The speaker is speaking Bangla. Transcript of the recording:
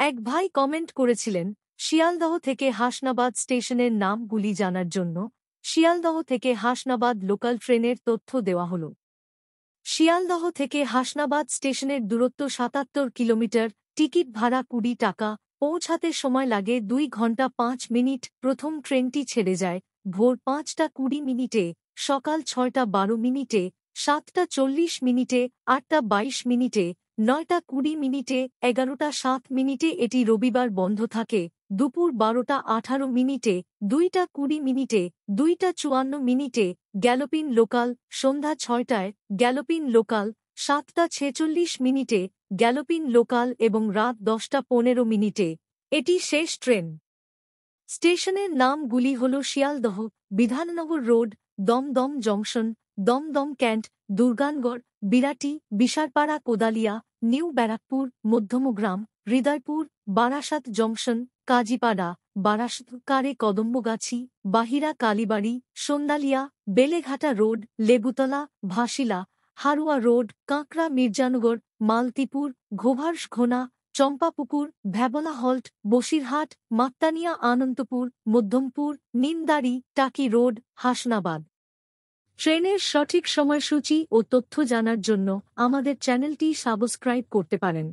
এক ভাই কমেন্ট করেছিলেন, শিয়ালদহ থেকে হাসনাবাদ স্টেশনের নামগুলি জানার জন্য শিয়ালদহ থেকে হাসনাবাদ লোকাল ট্রেনের তথ্য দেওয়া হল। শিয়ালদহ থেকে হাসনাবাদ স্টেশনের দূরত্ব ৭৭ কিলোমিটার, টিকিট ভাড়া ২০ টাকা, পৌঁছাতে সময় লাগে ২ ঘন্টা ৫ মিনিট। প্রথম ট্রেনটি ছেড়ে যায় ভোর ৫টা ২০ মিনিটে, সকাল ৬টা ১২ মিনিটে, ৭টা ৪০ মিনিটে, ৮টা ২২ মিনিটে, ৯টা ২০ মিনিটে, ১১টা ৭ মিনিটে। এটি রবিবার বন্ধ থাকে দুপুর ১২টা ১৮ মিনিটে, ২টা ২০ মিনিটে, ২টা ৫৪ মিনিটে। গ্যালোপিন লোকাল সন্ধ্যা ৬টায়, গ্যালোপিন লোকাল ৭টা ৪৬ মিনিটে, গ্যালোপিন লোকাল এবং রাত ১০টা ১৫ মিনিটে। এটি শেষ ট্রেন। স্টেশনের নামগুলি হল Sealdah, Bidhannagar road, Dumdum junction, Dumdum cantt, Durganagar, Birati, Bisharpara, Kodalia, new Barrackpore, Madhyamgram, Hridaypur, Barasat junction, Kazipara, Barasat, কারে, কদম্বগাছি, বাহিরা, কালীবাড়ি, সন্দালিয়া, বেলেঘাটা রোড, লেবুতলা, ভাসিলা, হারুয়া রোড, কাঁকড়া, মির্জানগর, মালতীপুর, ঘোভারঘোনা, চম্পাপুকুর, ভ্যাবলা হল্ট, বসিরহাট, মাত্তানিয়া, আনন্দপুর, মধ্যমপুর, নিমদাড়ি, টাকি রোড, হাসনাবাদ। ট্রেনের সঠিক সময়সূচি ও তথ্য জানার জন্য আমাদের চ্যানেলটি সাবস্ক্রাইব করতে পারেন।